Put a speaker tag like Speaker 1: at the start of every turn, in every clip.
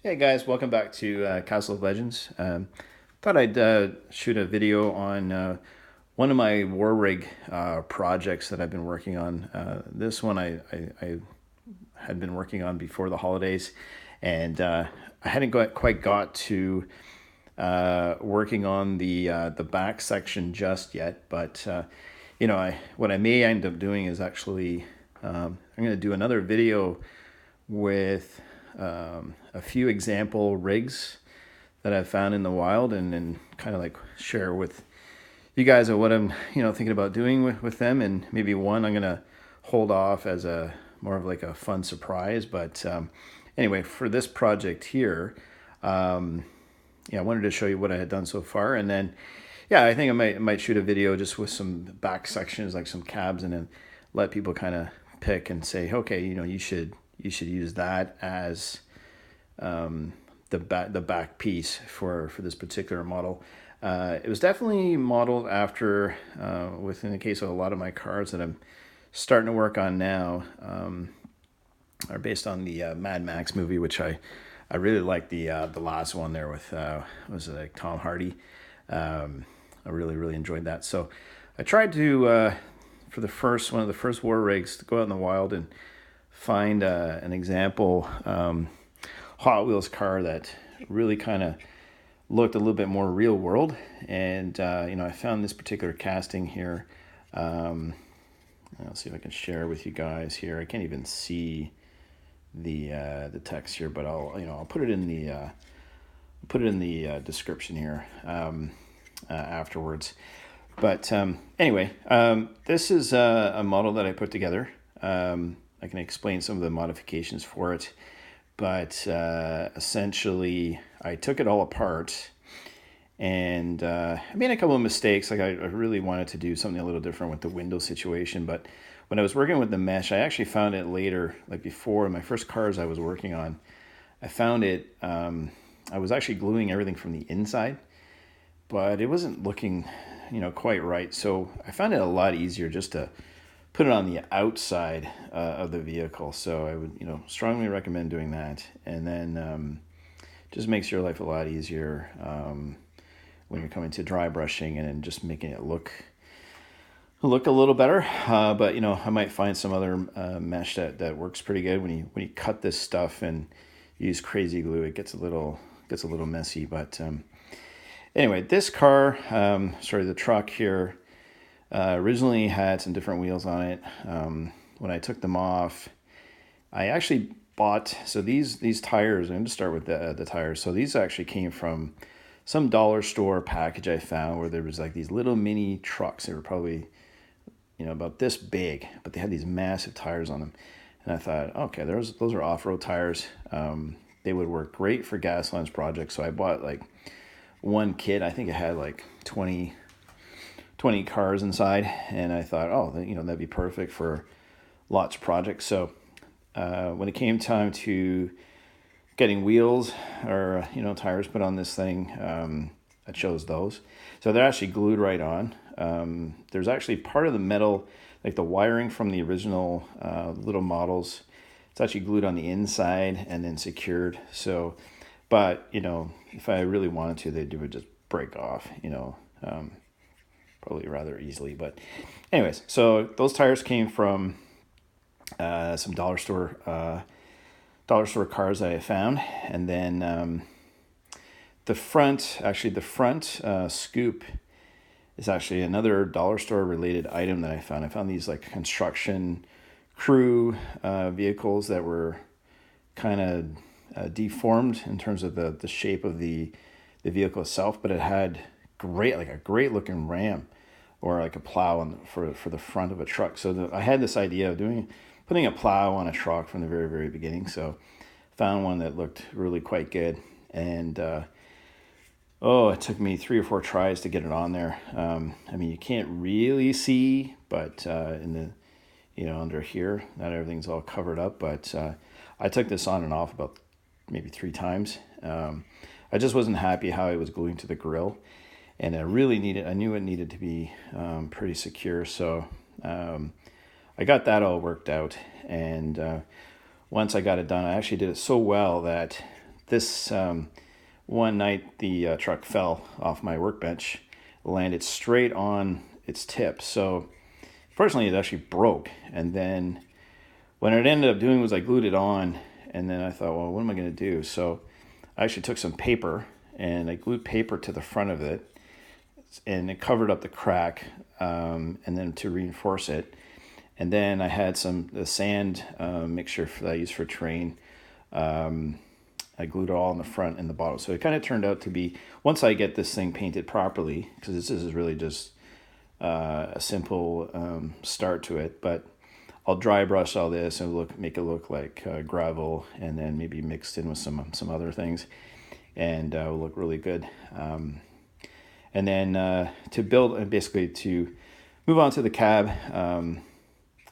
Speaker 1: Hey guys, welcome back to Castle of Legends. Thought I'd shoot a video on one of my war rig projects that I've been working on. This one I had been working on before the holidays, and I hadn't quite got to working on the back section just yet. But what I may end up doing is actually I'm going to do another video with a few example rigs that I've found in the wild, and kind of like share with you guys what I'm thinking about doing with them. And maybe one I'm gonna hold off as a more of like a fun surprise. But anyway, for this project here, I wanted to show you what I had done so far, and then I think I might shoot a video just with some back sections, like some cabs, and then let people kind of pick and say, okay, you should use that as the back piece for this particular model. It was definitely modeled after, within the case of a lot of my cars that I'm starting to work on now, are based on the Mad Max movie, which I really like the last one there with was it like Tom Hardy. I really enjoyed that. So I tried to for one of the first war rigs, to go out in the wild and find an example Hot Wheels car that really kind of looked a little bit more real world. And I found this particular casting here. I'll see if I can share with you guys here. I can't even see the text here, but I'll put it in the description here afterwards. But anyway, this is a model that I put together. I can explain some of the modifications for it, but essentially I took it all apart, and I made a couple of mistakes. Like I really wanted to do something a little different with the window situation, but when I was working with the mesh, I actually found it later, like before my first cars I was working on, I found it, I was actually gluing everything from the inside, but it wasn't looking, quite right. So I found it a lot easier just to put it on the outside of the vehicle. So I would, strongly recommend doing that. And then just makes your life a lot easier when you're coming to dry brushing and just making it look a little better. But I might find some other mesh that works pretty good. When you cut this stuff and use crazy glue, it gets a little messy. But anyway, this car, the truck here, originally had some different wheels on it. When I took them off, I actually bought, so these tires, I'm going to start with the tires. So these actually came from some dollar store package I found, where there was like these little mini trucks. They were probably, about this big, but they had these massive tires on them. And I thought, okay, those are off-road tires. They would work great for Gaslands projects. So I bought like one kit. I think it had like 20 cars inside, and I thought, that'd be perfect for lots of projects. So when it came time to getting wheels or tires put on this thing, I chose those. So they're actually glued right on. There's actually part of the metal, like the wiring from the original little models, it's actually glued on the inside and then secured. So, but if I really wanted to, they would just break off. Probably rather easily. But anyways, so those tires came from some dollar store cars that I found. And then the front scoop is actually another dollar store related item that I found. I found these like construction crew vehicles that were kind of deformed in terms of the shape of the vehicle itself, but it had a great looking ram or like a plow for the front of a truck. So I had this idea of putting a plow on a truck from the very, very beginning. So found one that looked really quite good. And it took me 3 or 4 tries to get it on there. You can't really see, but in the, under here, not everything's all covered up. But I took this on and off about maybe 3 times. I just wasn't happy how it was gluing to the grill. And I knew it needed to be pretty secure. So I got that all worked out. And once I got it done, I actually did it so well that this one night the truck fell off my workbench, landed straight on its tip. So fortunately it actually broke. And then what it ended up doing was I glued it on, and then I thought, well, what am I going to do? So I actually took some paper and I glued paper to the front of it, and it covered up the crack, and then to reinforce it. And then I had the sand mixture that I use for terrain. I glued it all in the front and the bottom. So it kind of turned out to be, once I get this thing painted properly, because this is really just a simple start to it, but I'll dry brush all this and make it look like gravel, and then maybe mixed in with some other things, and it will look really good. And then to build, and basically to move on to the cab,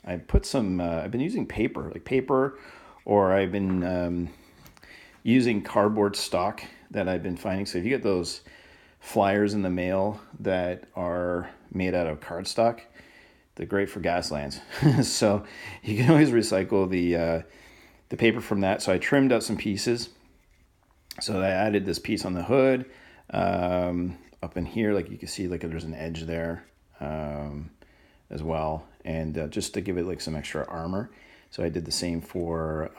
Speaker 1: I put some, I've been using paper, or I've been using cardboard stock that I've been finding. So if you get those flyers in the mail that are made out of cardstock, they're great for Gaslands. So you can always recycle the paper from that. So I trimmed out some pieces. So I added this piece on the hood, up in here, like you can see, like there's an edge there as well, and just to give it like some extra armor. So I did the same for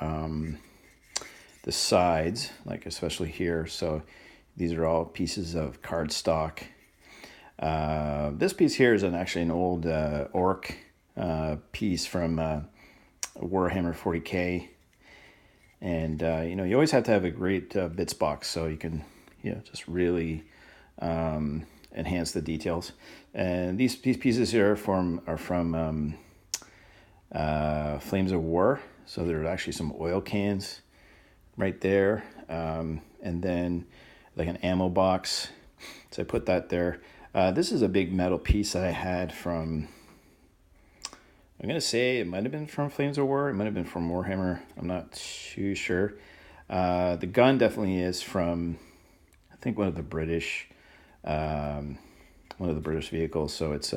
Speaker 1: the sides, like especially here. So these are all pieces of cardstock. This piece here is actually an old orc piece from Warhammer 40K, and you always have to have a great bits box so you can just really enhance the details. And these pieces here are from Flames of War. So there are actually some oil cans right there, and then like an ammo box. So I put that there. This is a big metal piece that I had from, I'm going to say it might have been from Flames of War. It might have been from Warhammer. I'm not too sure. The gun definitely is from, I think, one of the British vehicles. So it's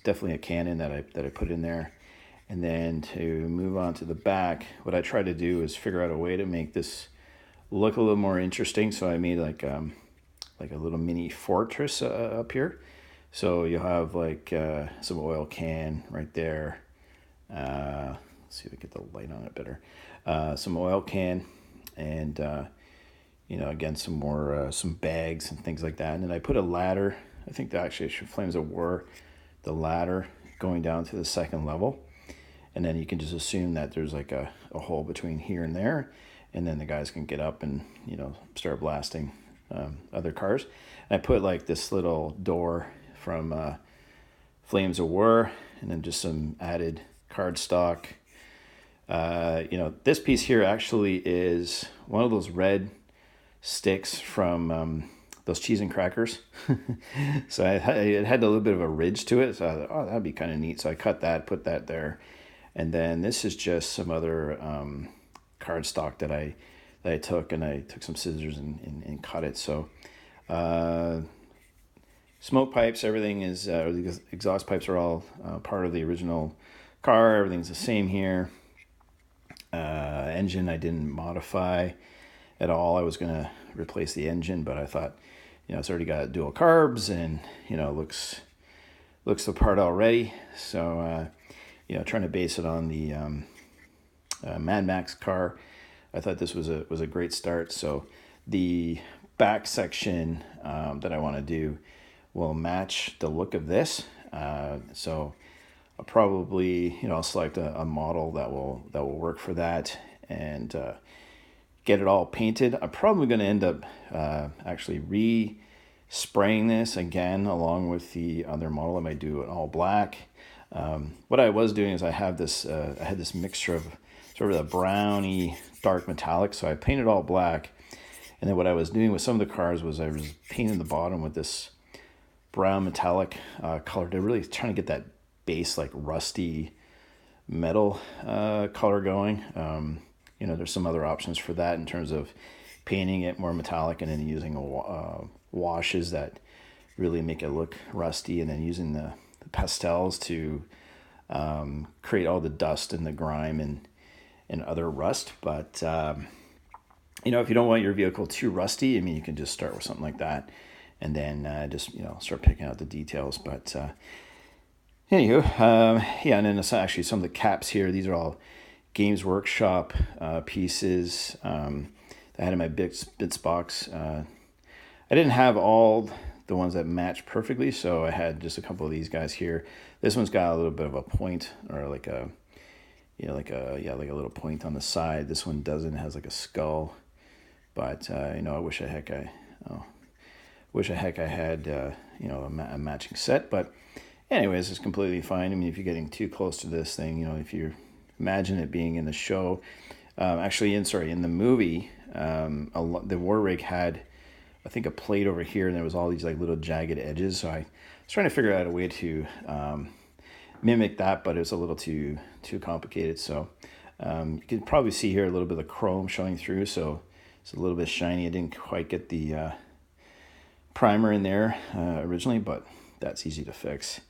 Speaker 1: definitely a cannon that I put in there. And then to move on to the back, what I tried to do is figure out a way to make this look a little more interesting. So I made like a little mini fortress up here. So you'll have like some oil can right there. Let's see if we get the light on it better. Some oil can, and again, some more some bags and things like that. And then I put a ladder. I think that actually Flames of War, the ladder going down to the second level. And then you can just assume that there's like a hole between here and there, and then the guys can get up and start blasting other cars. And I put like this little door from Flames of War, and then just some added cardstock. This piece here actually is one of those red sticks from those cheese and crackers. So it had a little bit of a ridge to it. So I thought, that'd be kind of neat. So I cut that, put that there. And then this is just some other cardstock that I took, and I took some scissors and cut it. So smoke pipes, everything is, the exhaust pipes are all part of the original car. Everything's the same here. Engine I didn't modify at all. I was going to replace the engine, but I thought, it's already got dual carbs, and looks the part already. So trying to base it on the Mad Max car, I thought this was a great start. So the back section that I want to do will match the look of this. So I'll probably I'll select a model that will work for that, and get it all painted. I'm probably going to end up actually re-spraying this again along with the other model. I might do it all black. What I was doing is I had this mixture of sort of a browny dark metallic, so I painted all black. And then what I was doing with some of the cars was I was painting the bottom with this brown metallic color to really trying to get that base like rusty metal color going. There's some other options for that in terms of painting it more metallic, and then using washes that really make it look rusty, and then using the pastels to create all the dust and the grime and other rust. But You know, if you don't want your vehicle too rusty, I mean, you can just start with something like that, and then just, you know, start picking out the details. But anywho, yeah, and then it's actually some of the caps here. These are all Games Workshop pieces that I had in my bits box. I didn't have all the ones that match perfectly, so I had just a couple of these guys here. This one's got a little bit of a point, or like a, you know, like a, yeah, like a little point on the side. This one doesn't, it has like a skull. But you know, I wish I heck I had you know, a matching set. But anyways, it's completely fine. I mean, if you're getting too close to this thing, you know, if you imagine it being in the show, actually, in the movie, the War Rig had, I think, a plate over here, and there was all these like little jagged edges. So I was trying to figure out a way to mimic that, but it was a little too complicated. So you can probably see here a little bit of chrome showing through. So it's a little bit shiny. I didn't quite get the primer in there originally, but that's easy to fix.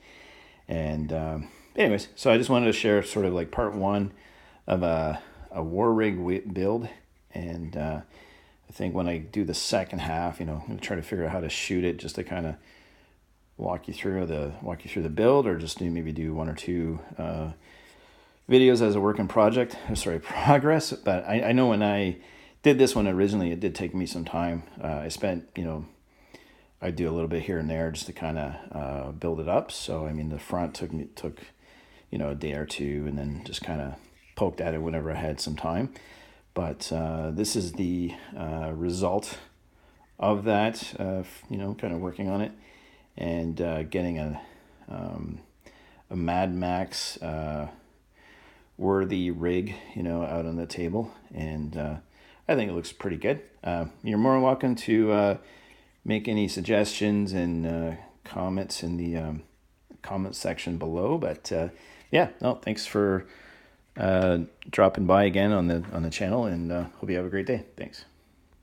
Speaker 1: And anyways, so I just wanted to share sort of like part one of a War Rig build. And I think when I do the second half, you know, I'm gonna try to figure out how to shoot it, just to kind of walk you through the build, or just maybe do one or two videos as a work in progress. But I know when I did this one originally, it did take me some time. I spent, you know, I do a little bit here and there just to kind of build it up. So I mean, the front took you know, a day or two, and then just kind of poked at it whenever I had some time. But this is the result of that, you know, kind of working on it, and getting a Mad Max worthy rig, you know, out on the table. And I think it looks pretty good. You're more than welcome to make any suggestions and comments in the comment section below. But yeah, no, thanks for dropping by again on the channel, and hope you have a great day. Thanks.